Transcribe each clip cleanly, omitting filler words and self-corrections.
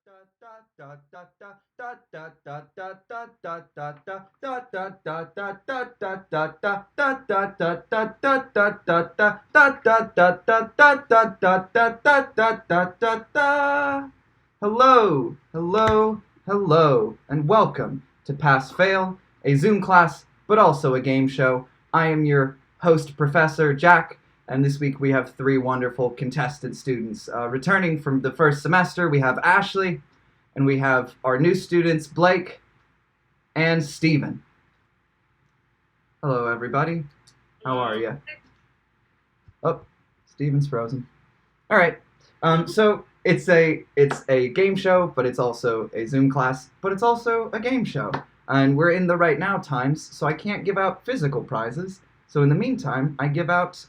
Hello, hello, hello, and welcome to Pass Fail, a Zoom class, but also a game show. I am your host, Professor Jack, and this week we have three wonderful contested students. Returning from the first semester, we have Ashley, and we have our new students, Blake and Steven. Hello, everybody. How are you? Oh, Steven's frozen. All right. So it's a game show, but it's also a Zoom class, but it's also a game show. And we're in the right now times, so I can't give out physical prizes. So in the meantime, I give out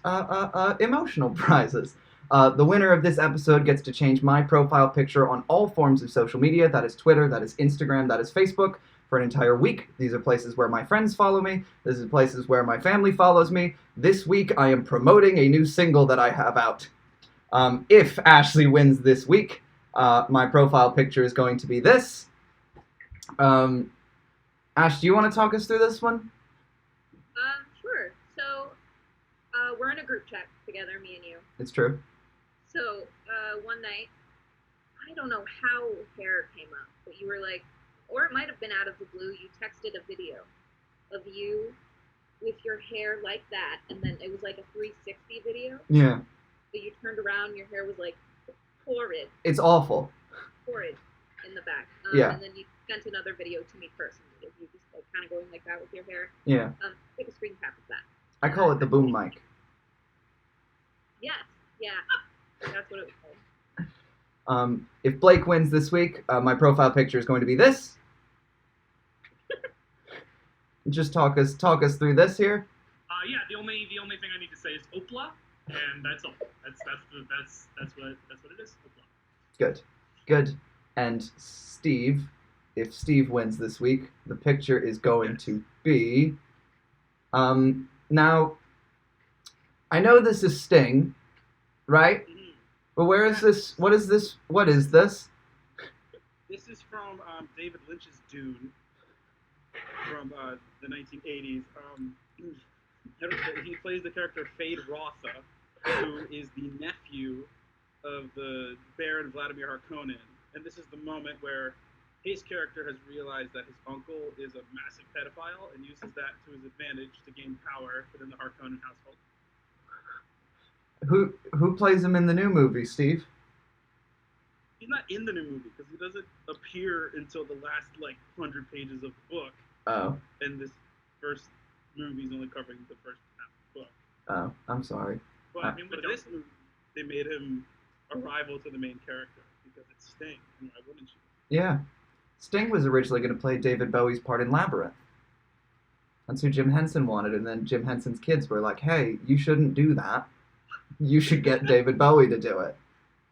emotional prizes. The winner of this episode gets to change my profile picture on all forms of social media. That is Twitter, that is Instagram, that is Facebook, for an entire week. These are places where my friends follow me. This is places where my family follows me. This week, I am promoting a new single that I have out. If Ashley wins this week, my profile picture is going to be this. Ash, do you want to talk us through this one? Sure. So, we're in a group chat together, me and you. It's true. So, one night, I don't know how hair came up, but you were like, or it might have been out of the blue, you texted a video of you with your hair like that, and then it was like a 360 video. Yeah. But you turned around, your hair was like horrid. It's awful. Horrid in the back. Yeah. And then you sent another video to me personally of you just like kind of going like that with your hair. Yeah. Take a screen cap of that. I call it the boom mic. Yes. Yeah. That's what it was called. If Blake wins this week, my profile picture is going to be this. Just talk us through this here. Yeah, the only thing I need to say is Opla, and that's all. That's what it is. Opla. Good. And Steve, if Steve wins this week, the picture is going to be. Now, I know this is Sting, right? Mm-hmm. But where is this? What is this? What is this? This is from David Lynch's Dune from the 1980s. He plays the character Fade Rotha, who is the nephew of the Baron Vladimir Harkonnen. And this is the moment where his character has realized that his uncle is a massive pedophile and uses that to his advantage to gain power within the Harkonnen household. Who plays him in the new movie, Steve? He's not in the new movie because he doesn't appear until the last 100 pages of the book. Oh. And this first movie is only covering the first half of the book. Oh, I'm sorry. But for this movie, they made him a rival to the main character because it's Sting, and why wouldn't you? Yeah. Sting was originally going to play David Bowie's part in Labyrinth. That's who Jim Henson wanted, and then Jim Henson's kids were like, hey, you shouldn't do that. You should get David Bowie to do it.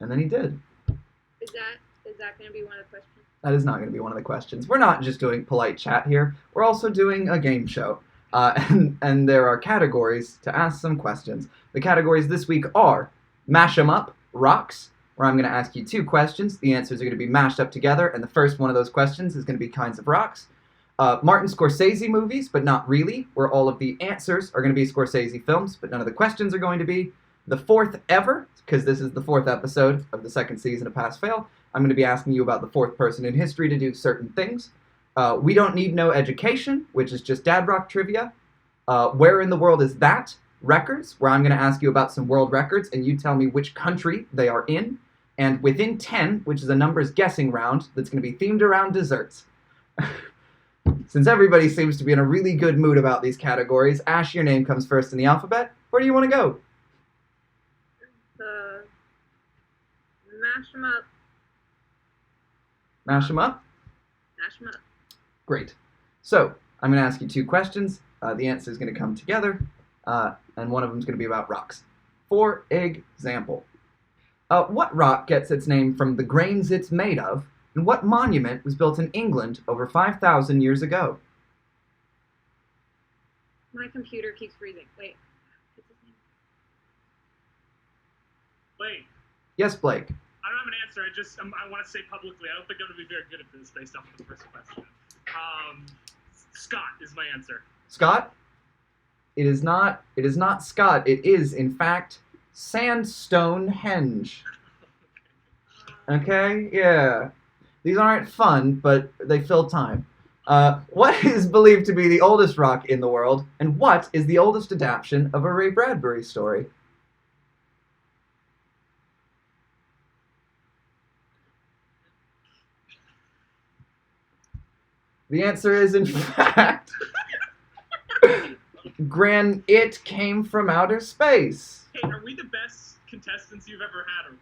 And then he did. Is that going to be one of the questions? That is not going to be one of the questions. We're not just doing polite chat here. We're also doing a game show. And there are categories to ask some questions. The categories this week are Mash 'em Up, Rocks, where I'm going to ask you two questions. The answers are going to be mashed up together, and the first one of those questions is going to be Kinds of Rocks. Martin Scorsese movies, but not really, where all of the answers are going to be Scorsese films, but none of the questions are going to be. The fourth ever, because this is the fourth episode of the second season of Pass Fail, I'm going to be asking you about the fourth person in history to do certain things. We Don't Need No Education, which is just dad rock trivia. Where in the World Is That? Records, where I'm going to ask you about some world records, and you tell me which country they are in. And Within 10, which is a numbers guessing round that's going to be themed around desserts. Since everybody seems to be in a really good mood about these categories, Ash, your name comes first in the alphabet. Where do you want to go? Mash 'em up. Mash 'em up? Mash 'em up. Great. So, I'm going to ask you two questions. The answer is going to come together, and one of them is going to be about rocks. For example, what rock gets its name from the grains it's made of, and what monument was built in England over 5,000 years ago? My computer keeps freezing. Wait. What's his name? Blake. Yes, Blake. I don't have an answer. I want to say publicly, I don't think I'm going to be very good at this based off of the first question. Scott is my answer. Scott? It is not Scott. It is, in fact, Sandstone-henge. Okay? Yeah. These aren't fun, but they fill time. What is believed to be the oldest rock in the world, and what is the oldest adaptation of a Ray Bradbury story? The answer is, in fact, It came from outer space. Hey, are we the best contestants you've ever had, or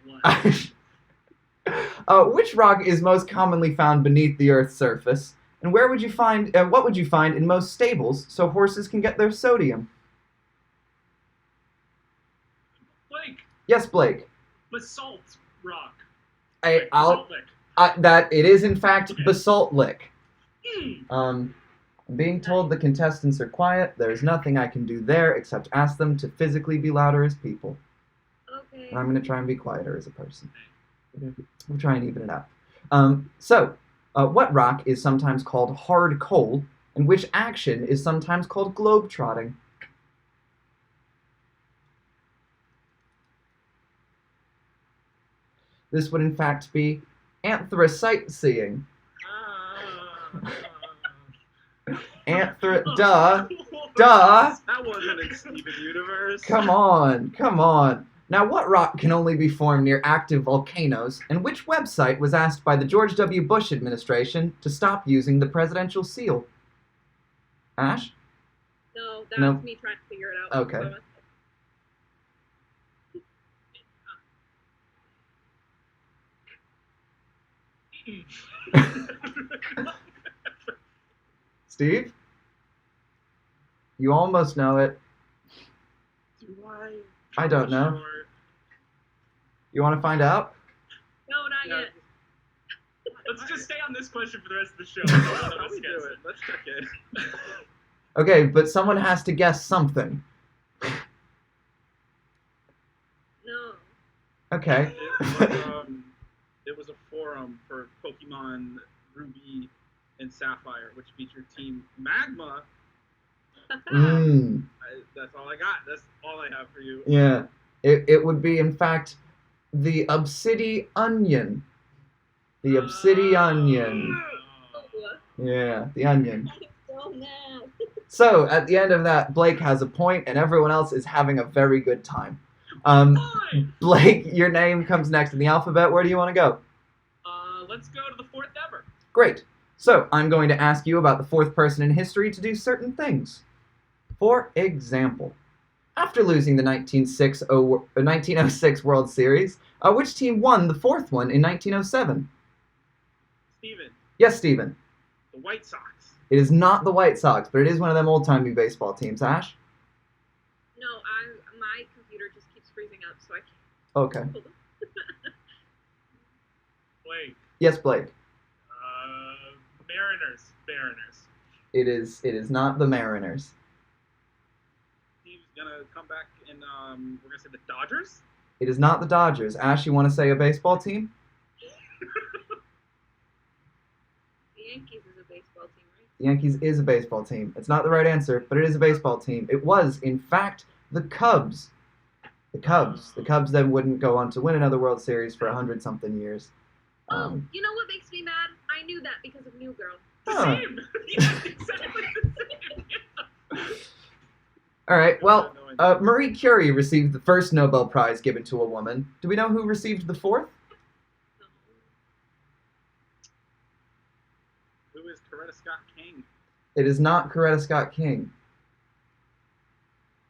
what? Which rock is most commonly found beneath the Earth's surface? And what would you find in most stables so horses can get their sodium? Blake. Yes, Blake. Basalt rock. It is in fact basalt lick. I'm being told the contestants are quiet. There's nothing I can do there except ask them to physically be louder as people. Okay. And I'm going to try and be quieter as a person. We'll try and even it out. What rock is sometimes called hard coal, and which action is sometimes called globe-trotting? This would in fact be anthracite-seeing. Duh. That wasn't in Steven Universe. Come on. Now, what rock can only be formed near active volcanoes, and which website was asked by the George W. Bush administration to stop using the presidential seal? Ash? No, that No. was me trying to figure it out. Okay. Steve? You almost know it. Do I? I don't know. Sure. You want to find out? No, not Yeah. yet. Let's just stay on this question for the rest of the show. How we do it? Let's check it. Okay, but someone has to guess something. No. Okay. It was a forum for Pokemon Ruby and Sapphire, which featured Team Magma. That's all I got. That's all I have for you. Yeah. It would be, in fact, the Obsidian. The Obsidian. Oh, Yeah, the onion. I'm so mad. So, at the end of that, Blake has a point, and everyone else is having a very good time. Fine. Blake, your name comes next in the alphabet. Where do you want to go? Let's go to the fourth ever. Great. So, I'm going to ask you about the fourth person in history to do certain things. For example, after losing the 1906 World Series, which team won the fourth one in 1907? Steven, Yes, Steven. the White Sox. It is not the White Sox, but it is one of them old-timey baseball teams. Ash? No, my computer just keeps freezing up, so I can't. Okay. Hold on. Blake. Yes, Blake. Mariners. It is not the Mariners. Steve's gonna come back and we're gonna say the Dodgers. It is not the Dodgers. Ash, you want to say a baseball team? The Yankees is a baseball team, right? The Yankees is a baseball team. It's not the right answer, but it is a baseball team. It was, in fact, the Cubs. The Cubs then wouldn't go on to win another World Series for 100-something years. You know what makes me mad? I knew that because of New Girl. The Huh. same. Yeah, exactly the same. Yeah. All right, well, No idea. Marie Curie received the first Nobel Prize given to a woman. Do we know who received the fourth? No. Who is Coretta Scott King? It is not Coretta Scott King.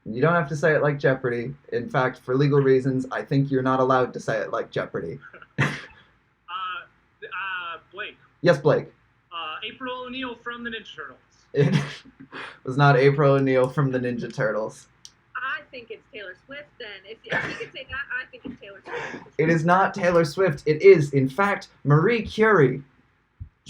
You don't have to say it like Jeopardy. In fact, for legal reasons, I think you're not allowed to say it like Jeopardy. Blake. Yes, Blake. April O'Neil from the Ninja Turtles. It was not April O'Neil from the Ninja Turtles. I think it's Taylor Swift then. If you could say that, I think it's Taylor Swift. It is not Taylor Swift. It is, in fact, Marie Curie.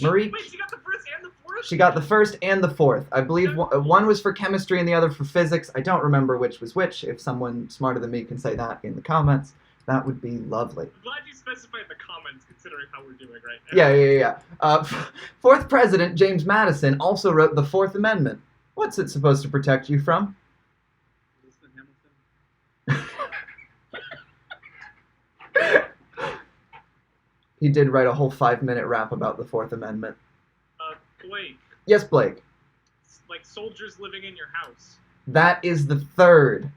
Wait, she got the first and the fourth? She got the first and the fourth. I believe one was for chemistry and the other for physics. I don't remember which was which. If someone smarter than me can say that in the comments. That would be lovely. I'm glad you specified the comments, considering how we're doing right now. Yeah. Fourth President James Madison also wrote the Fourth Amendment. What's it supposed to protect you from? Hamilton. He did write a whole 5-minute rap about the Fourth Amendment. Blake, Yes, Blake. like soldiers living in your house. That is the third.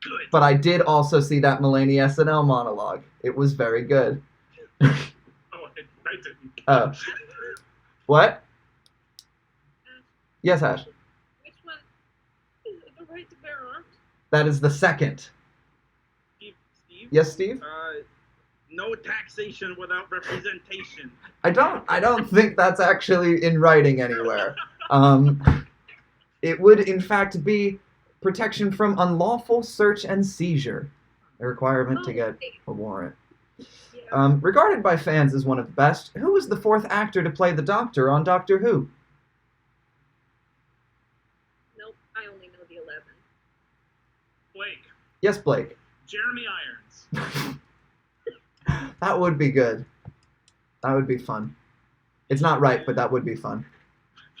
Good. But I did also see that Mulaney SNL monologue. It was very good. Oh, I didn't. Oh. What? Yes, Ash. Which one is it the right to bear arms? That is the second. Steve? Yes, Steve? No taxation without representation. I don't think that's actually in writing anywhere. It would in fact be protection from unlawful search and seizure, a requirement to get a warrant. Yeah. Regarded by fans as one of the best, who was the fourth actor to play the Doctor on Doctor Who? Nope, I only know the 11. Blake, Yes, Blake. Jeremy Irons. That would be good. That would be fun. It's not right, but that would be fun.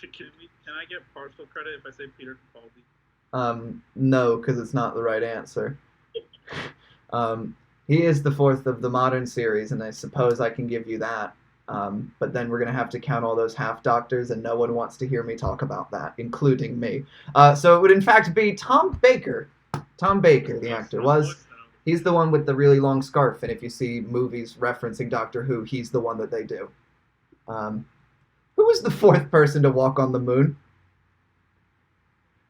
Can I get partial credit if I say Peter Capaldi? No, because it's not the right answer. He is the fourth of the modern series, and I suppose I can give you that. But then we're going to have to count all those half-doctors, and no one wants to hear me talk about that, including me. So it would in fact be Tom Baker. Tom Baker, the actor, was. He's the one with the really long scarf, and if you see movies referencing Doctor Who, he's the one that they do. Who was the fourth person to walk on the moon?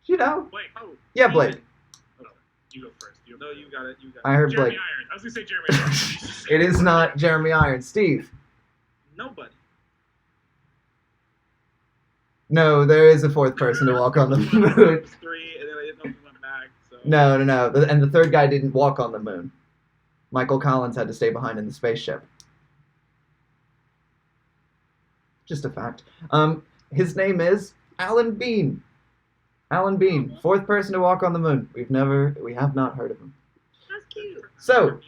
You know? Blake. Oh, Yeah, Blake. You go first. no, you got it. You got it. I heard Jeremy Blake. Irons. I was gonna say Jeremy Irons. It is not Jeremy Irons. Steve. Nobody. No, there is a fourth person to walk on the moon. 3, and then I didn't know if we went back. So. No. And the third guy didn't walk on the moon. Michael Collins had to stay behind in the spaceship. Just a fact. His name is Alan Bean. Alan Bean, fourth person to walk on the moon. We have not heard of him. That's cute. So,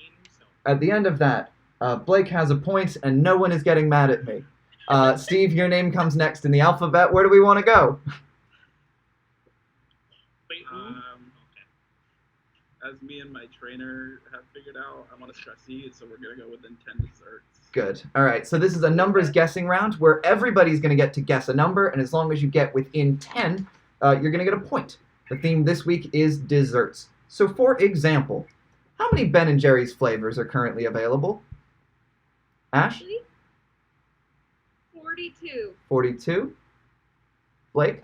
at the end of that, Blake has a point, and no one is getting mad at me. Steve, your name comes next in the alphabet. Where do we want to go? Wait, who? As me and my trainer have figured out, I'm on a stressy, so we're gonna go within 10 desserts. Good. All right, so this is a numbers guessing round where everybody's going to get to guess a number, and as long as you get within 10, you're going to get a point. The theme this week is desserts. So, for example, how many Ben & Jerry's flavors are currently available? Ash? Actually, 42. 42. Blake?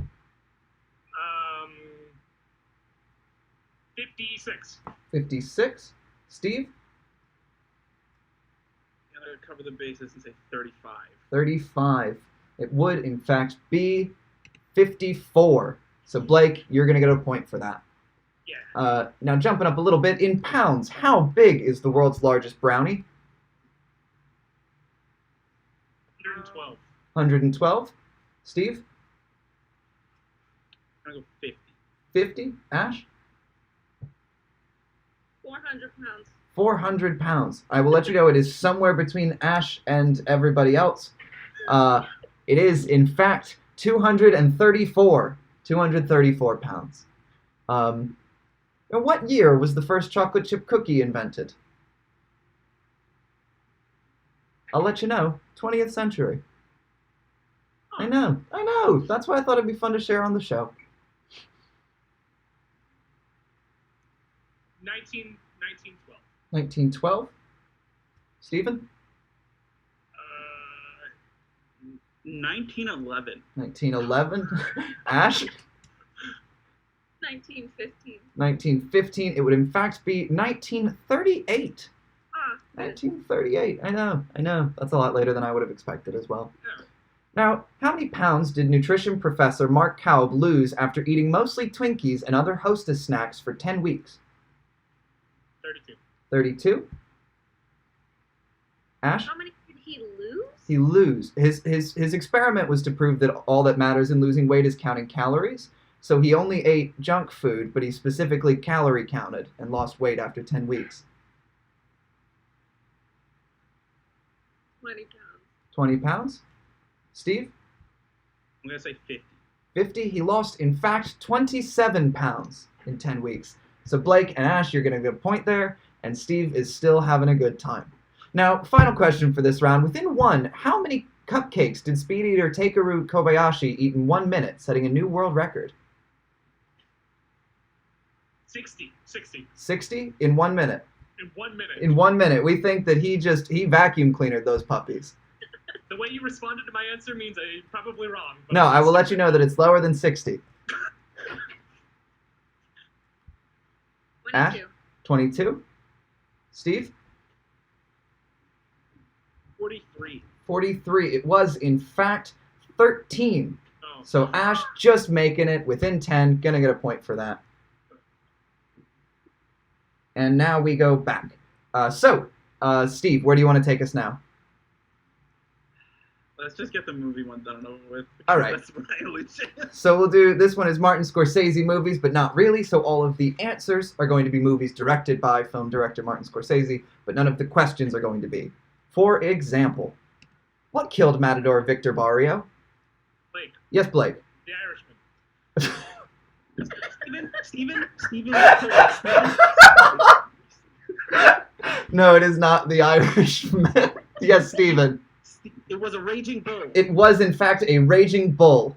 56. 56. Steve? I'm gonna cover the bases and say 35. 35. It would, in fact, be 54. So, Blake, you're going to get a point for that. Yeah. Now, jumping up a little bit, in pounds, how big is the world's largest brownie? 112. 112. Steve? I'm gonna go 50. 50. Ash? 400 pounds. 400 pounds. I will let you know it is somewhere between Ash and everybody else. It is, in fact, 234. 234 pounds. Now, what year was the first chocolate chip cookie invented? I'll let you know. 20th century. I know. That's why I thought it'd be fun to share on the show. 1912. 1912. Stephen? 1911. 1911. Ash? 1915. 1915. It would in fact be 1938. Ah, good. 1938. I know. That's a lot later than I would have expected as well. Yeah. Now, how many pounds did nutrition professor Mark Kaub lose after eating mostly Twinkies and other Hostess snacks for 10 weeks? 32. 32. Ash? How many did he lose? He lose. His experiment was to prove that all that matters in losing weight is counting calories. So he only ate junk food, but he specifically calorie counted and lost weight after 10 weeks. 20 pounds. 20 pounds. Steve? I'm gonna say 50. 50. He lost, in fact, 27 pounds in 10 weeks. So Blake and Ash, you're going to get a point there, and Steve is still having a good time. Now, final question for this round. Within one, how many cupcakes did speed eater Takeru Kobayashi eat in 1 minute, setting a new world record? 60. 60 in 1 minute. In 1 minute. In 1 minute. We think that he vacuum cleanered those puppies. The way you responded to my answer means I'm probably wrong. But No, I will let you know that it's lower than 60. 22. 22. Steve? 43. 43. It was, in fact, 13. Oh. So Ash just making it within 10. Gonna get a point for that. And now we go back. Steve, where do you want to take us now? Let's just get the movie one done and over with. All right. That's my only chance. So we'll do, this one is Martin Scorsese movies, but not really, so all of the answers are going to be movies directed by film director Martin Scorsese, but none of the questions are going to be. For example, what killed Matador Victor Barrio? Blake, Yes, Blake. the Irishman. Steven. No, it is not the Irishman. Yes, Steven. It was a raging bull. It was, in fact, a raging bull.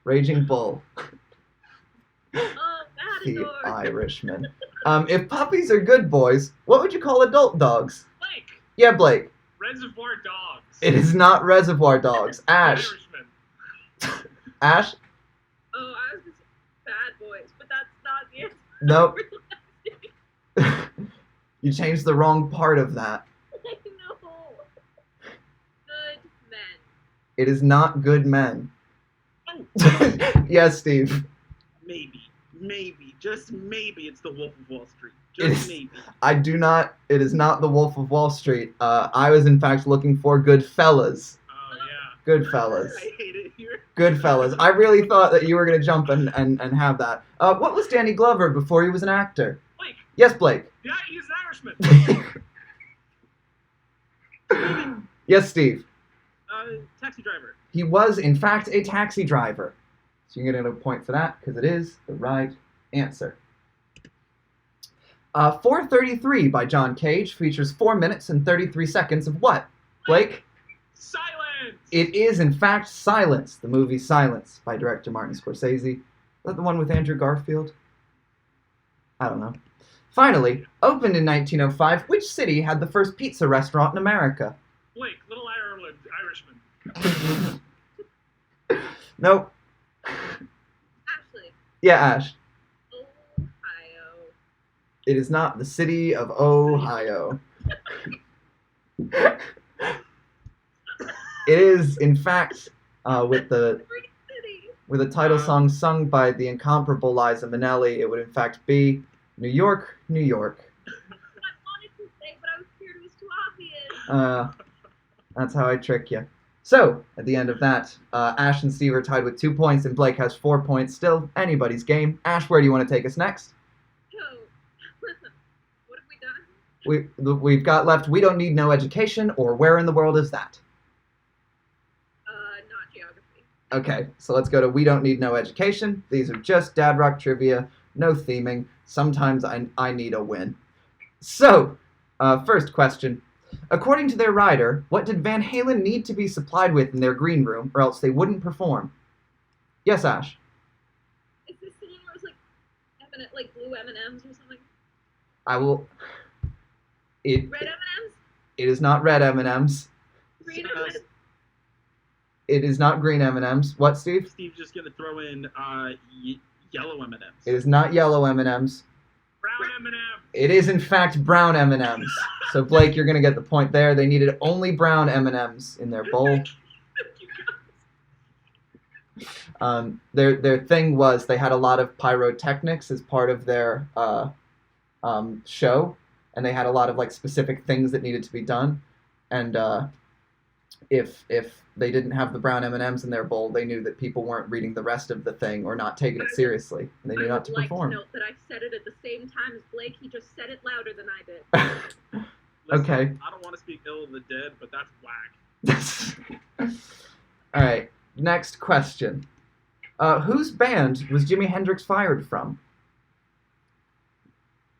Raging bull. Oh, The Matador. Irishman. If puppies are good boys, what would you call adult dogs? Blake, Yeah, Blake. Reservoir Dogs. It is not Reservoir Dogs. The Ash. Irishman. Ash? Oh, I was just bad boys, but that's not the answer. Nope. You changed the wrong part of that. I know. Good men. It is not good men. Yes, Steve. Maybe, just maybe it's the Wolf of Wall Street. It Just is- maybe. It is not the Wolf of Wall Street. I was, in fact, looking for Goodfellas. Oh, yeah. Goodfellas. I hate it here. Goodfellas. I really thought that you were going to jump and have that. What was Danny Glover before he was an actor? Blake, Yes, Blake. yeah, he's an Irishman. Yes, Steve. Taxi driver. He was, in fact, a taxi driver. So you're going to get a point for that, because it is the right answer. 433 by John Cage features 4 minutes and 33 seconds of what? Blake? Silence. It is, in fact, Silence, the movie Silence by director Martin Scorsese. Is that the one with Andrew Garfield? I don't know. Finally, opened in 1905, which city had the first pizza restaurant in America? Blake, Little Ireland, Irishman. Nope. Ashley. Yeah, Ash. Ohio. It is not the city of Ohio. It is, in fact, with the Great city. with a title song sung by the incomparable Liza Minnelli, it would in fact be New York, New York. I wanted to say, but I was scared it was too obvious. That's how I trick you. So, at the end of that, Ash and Steve are tied with 2 points, and Blake has 4 points. Still anybody's game. Ash, where do you want to take us next? So, what have we done? We've got left We Don't Need No Education, or Where in the World Is That? Not geography. Okay, so let's go to We Don't Need No Education. These are just Dad Rock trivia, no theming. Sometimes I need a win. So, first question. According to their writer, what did Van Halen need to be supplied with in their green room, or else they wouldn't perform? Yes, Ash. Is this the one where it was like blue M&Ms or something? I will... It Red M&Ms? It is not red M&Ms. Green Uh, M&Ms? It is not green M&Ms. What, Steve? Steve's just gonna throw in yellow M&Ms. It is not yellow M&Ms. Brown M&M. It is, in fact, brown M&Ms. So, Blake, you're going to get the point there. They needed only brown M&Ms in their bowl. Their thing was they had a lot of pyrotechnics as part of their show, and they had a lot of like specific things that needed to be done. And if they didn't have the brown M&Ms in their bowl, they knew that people weren't reading the rest of the thing or not taking it seriously, and they knew not to I would like perform. to note that I said it at the same time as Blake. He just said it louder than I did. Listen, Okay. I don't want to speak ill of the dead, but that's whack. All right. Next question. Whose band was Jimi Hendrix fired from?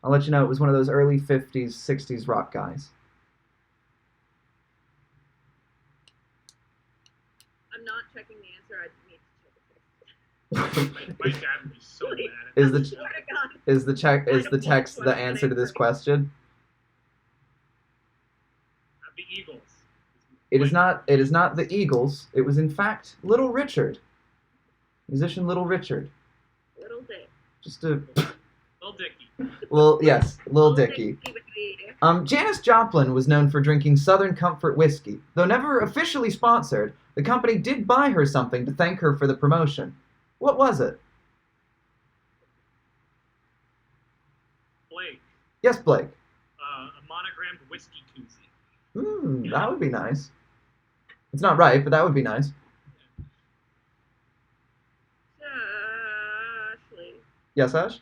I'll let you know it was one of those early 50s, 60s rock guys. I'm not checking the answer. I need to check it. My dad would be so mad at Is me. the Swear to God. is the text the answer to this question? The Eagles. It is not the Eagles. It was in fact Little Richard. Musician Little Richard. Little Dick. Just a Little Dicky. Lil Dicky. Baby. Janis Joplin was known for drinking Southern Comfort whiskey. Though never officially sponsored, the company did buy her something to thank her for the promotion. What was it? Blake. Yes, Blake. A monogrammed whiskey koozie. That would be nice. It's not right, but that would be nice. Ashley. Yes, Ash?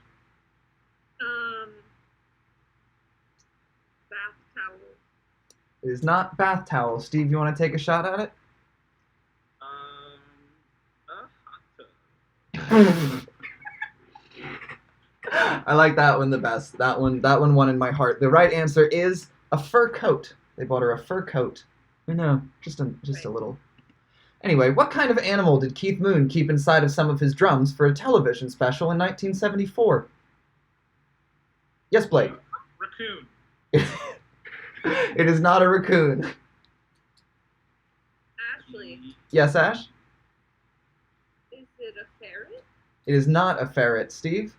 Bath towel. It is not bath towel. Steve, you want to take a shot at it? A hot tub. I like that one the best. That one won in my heart. The right answer is a fur coat. They bought her a fur coat. I know, just a little. Anyway, what kind of animal did Keith Moon keep inside of some of his drums for a television special in 1974? Yes, Blake. Raccoon. It is not a raccoon. Ashley. Yes, Ash? Is it a ferret? It is not a ferret. Steve?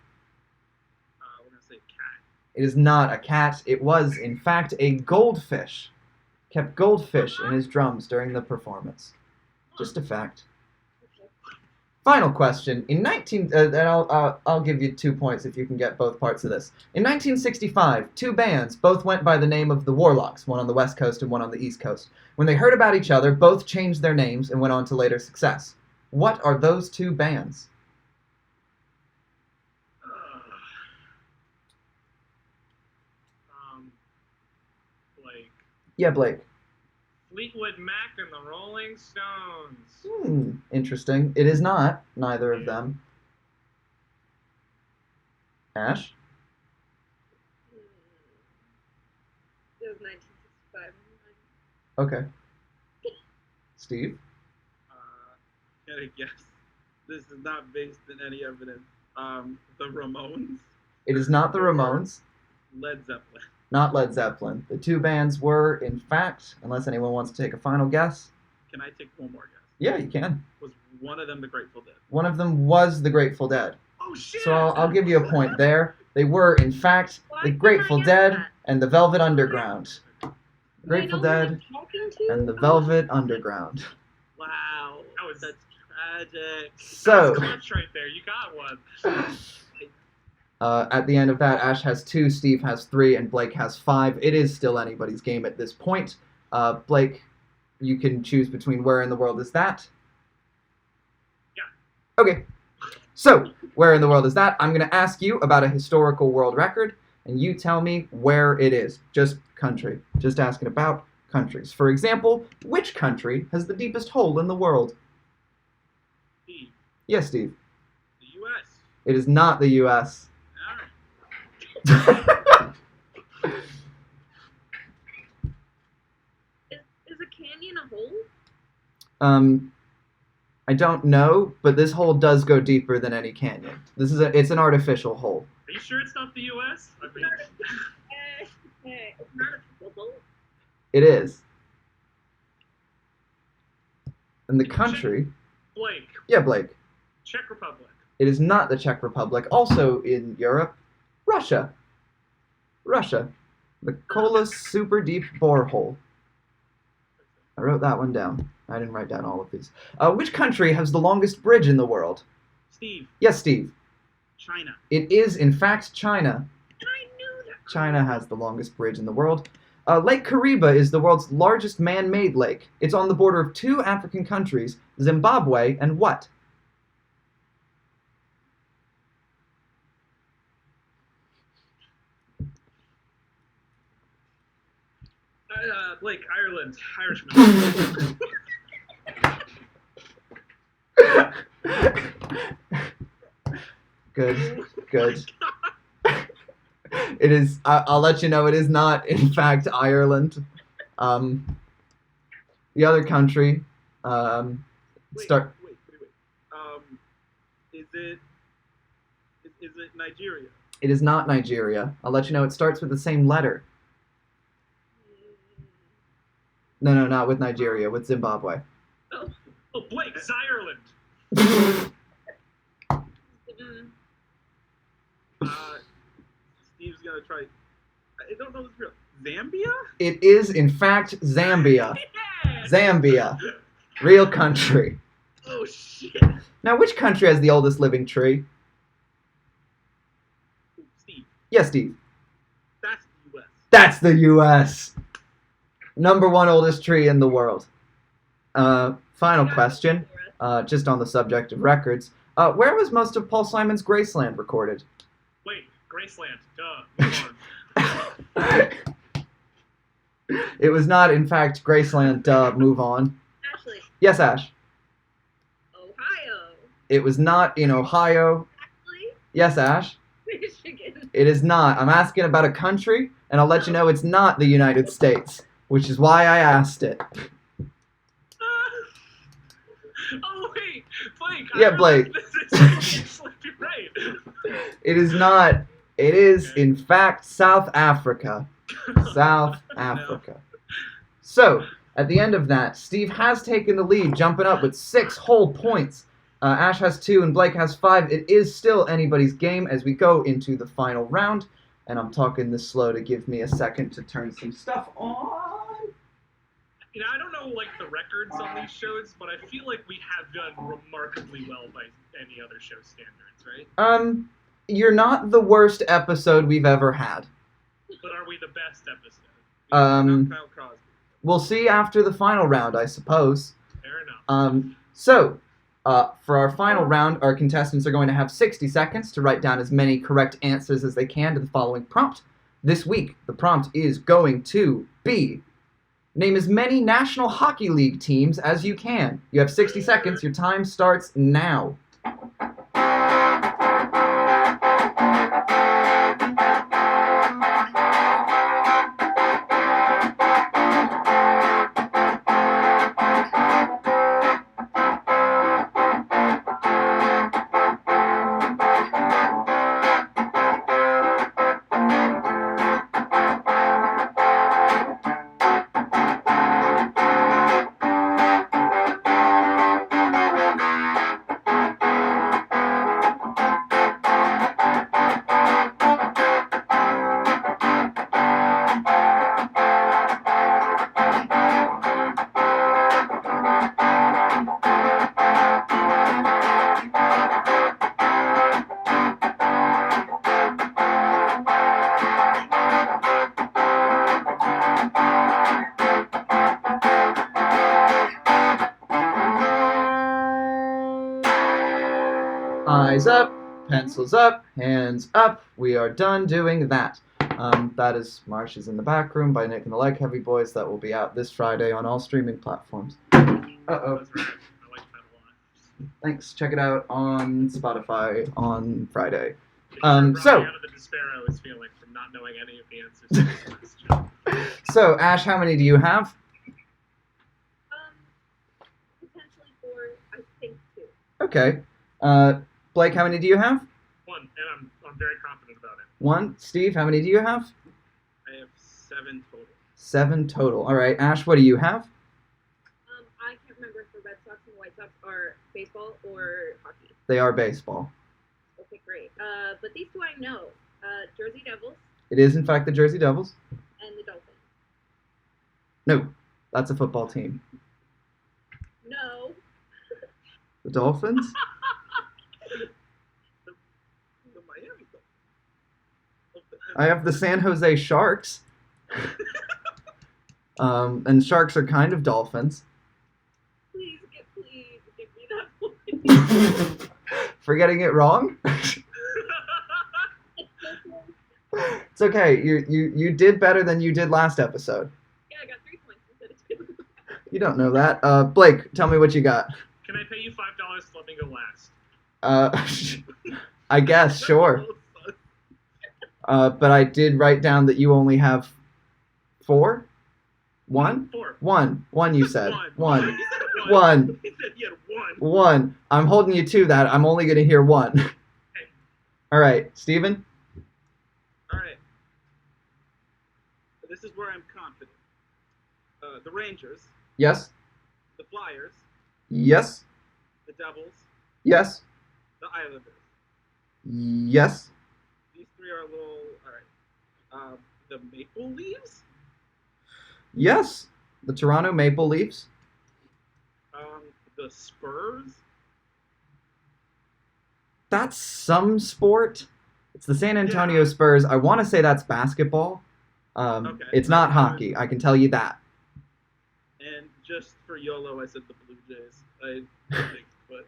We're gonna say cat. It is not a cat. It was, in fact, a goldfish. Kept goldfish in his drums during the performance. Just a fact. Okay. Final question. And I'll give you 2 points if you can get both parts of this. In 1965, two bands both went by the name of the Warlocks, one on the West Coast and one on the East Coast. When they heard about each other, both changed their names and went on to later success. What are those two bands? Blake. Yeah, Blake. Fleetwood Mac and the Rolling Stones. Interesting. It is not neither of them. Ash? It was 1965. Okay. Steve? Gotta guess. This is not based in any evidence. The Ramones, It is not the Ramones. Led Zeppelin. Not Led Zeppelin. The two bands were, in fact, unless anyone wants to take a final guess. Can I take one more guess? Yeah, you can. Was one of them the Grateful Dead? One of them was the Grateful Dead. Oh shit! So I'll give you a point there. They were, in fact, Why the didn't Grateful I get Dead that? and the Velvet Underground. Grateful Do I know who Dead I'm talking to? and the Velvet Underground. Wow, That was- that's tragic. So, Clutch right there. You got one. at the end of that, Ash has 2, Steve has 3, and Blake has 5. It is still anybody's game at this point. Blake, you can choose between Where in the World Is That? Yeah. Okay. So, Where in the World Is That? I'm going to ask you about a historical world record, and you tell me where it is. Just country. Just asking about countries. For example, which country has the deepest hole in the world? Steve, Yes, Steve. the U.S. It is not the U.S. All right. Is a canyon a hole? I don't know, but this hole does go deeper than any canyon. It's an artificial hole. Are you sure it's not the U.S.? I mean, It's not a hole. It is. And the country, Blake. yeah, Blake. Czech Republic. It is not the Czech Republic. Also in Europe, Russia. Russia. The Kola Super Deep Borehole. I wrote that one down. I didn't write down all of these. Which country has the longest bridge in the world? Steve, Yes, Steve. China. It is, in fact, China. And I knew that. China has the longest bridge in the world. Lake Kariba is the world's largest man-made lake. It's on the border of 2 African countries, Zimbabwe and what? Blake, Ireland, Irishman. Good. Good. It is. I'll let you know. It is not, in fact, Ireland. The other country. Wait, Start. wait. Is it Nigeria? It is not Nigeria. I'll let you know. It starts with the same letter. No, not with Nigeria. With Zimbabwe. Oh, Blake, Ireland. Steve's gonna try. I don't know what's real. Zambia? It is, in fact, Zambia. Yeah! Zambia. Real country. Oh shit! Now, which country has the oldest living tree? Steve, Yes, Steve. that's the U.S. That's the U.S. Number one oldest tree in the world. Final question, just on the subject of records. Where was most of Paul Simon's Graceland recorded? Wait, Graceland. Duh. Move on. It was not, in fact, Graceland. Move on. Ashley, Yes, Ash. Ohio. It was not in Ohio. Actually, Yes, Ash. Michigan. It is not. I'm asking about a country, and I'll let you know it's not the United States, which is why I asked it. Oh wait, Blake. Yeah, Blake. You're right. It is not. It is, in fact, South Africa. South Africa. So, at the end of that, Steve has taken the lead, jumping up with 6 whole points. Ash has 2 and Blake has 5. It is still anybody's game as we go into the final round. And I'm talking this slow to give me a second to turn some stuff on. You know, I don't know like the records on these shows, but I feel like we have done remarkably well by any other show standards, right? You're not the worst episode we've ever had. But are we the best episode? Not Kyle Crosby. We'll see after the final round, I suppose. Fair enough. So, for our final round, our contestants are going to have 60 seconds to write down as many correct answers as they can to the following prompt. This week, the prompt is going to be, name as many National Hockey League teams as you can. You have 60 seconds. Your time starts now. Eyes up, pencils up, hands up. We are done doing that. That is Marshes in the Back Room by Nick and the Leg Heavy Boys. That will be out this Friday on all streaming platforms. Uh-oh. That's right. I like that a lot. Thanks. Check it out on Spotify on Friday. Brought So- me out of the despair I was feeling from not knowing any of the answers to this question. So, Ash, how many do you have? Potentially 4, I think 2. Okay. Blake, how many do you have? 1, and I'm very confident about it. 1. Steve, how many do you have? I have 7 total. 7 total. All right. Ash, what do you have? I can't remember if the Red Sox and White Sox are baseball or hockey. They are baseball. Okay, great. But these 2 I know. Jersey Devils It is, in fact, the Jersey Devils. and the Dolphins. No, that's a football team. No. The Dolphins? The Miami Dolphins. I have the San Jose Sharks. And Sharks are kind of dolphins. Please give me that point. For getting it wrong? It's okay. You did better than you did last episode. Yeah, I got You don't know that. Blake, tell me what you got. Can I pay you $5 to let me go last? I guess, sure. But I did write down that you only have 4? 1? 4. 1. 1 you said. One. 1. He said 1. He said you had 1. 1. I'm holding you to that. I'm only going to hear 1. All right, Steven? All right. This is where I'm confident. The Rangers, Yes? the Flyers, Yes? the Devils, Yes? the Islanders. Yes? These 3 are a little. All right. The Maple Leafs. Yes? The Toronto Maple Leafs? The Spurs. That's some sport. It's the San Antonio Spurs. I want to say that's basketball. Okay. It's not hockey. I can tell you that. And just for YOLO, I said the Blue Jays. I think, but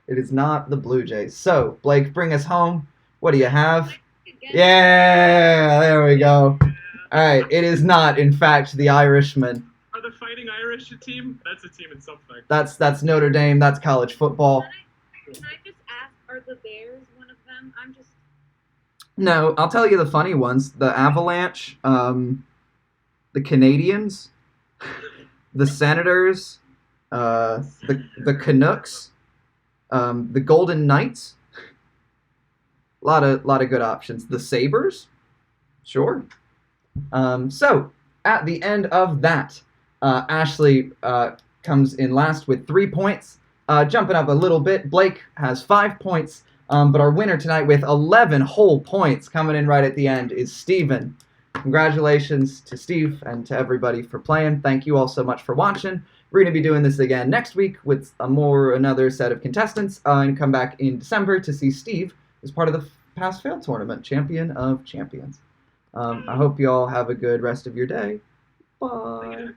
It is not the Blue Jays. So, Blake, bring us home. What do you have? Again. Yeah, there we go. All right, it is not, in fact, the Irishmen. Are the Fighting Irish a team? That's a team in something. That's Notre Dame. That's college football. Can I just ask, are the Bears one of them? I'm just. No, I'll tell you the funny ones. The Avalanche, the Canadians, the Senators, the Canucks, the Golden Knights. Lot of good options. The Sabres, sure. So at the end of that, Ashley comes in last with 3 points, jumping up a little bit. Blake has 5 points, but our winner tonight with 11 whole points coming in right at the end is Steven. Congratulations to Steve and to everybody for playing. Thank you all so much for watching. We're going to be doing this again next week with another set of contestants, and come back in December to see Steve as part of the Pass Fail Tournament, Champion of Champions. I hope you all have a good rest of your day. Bye.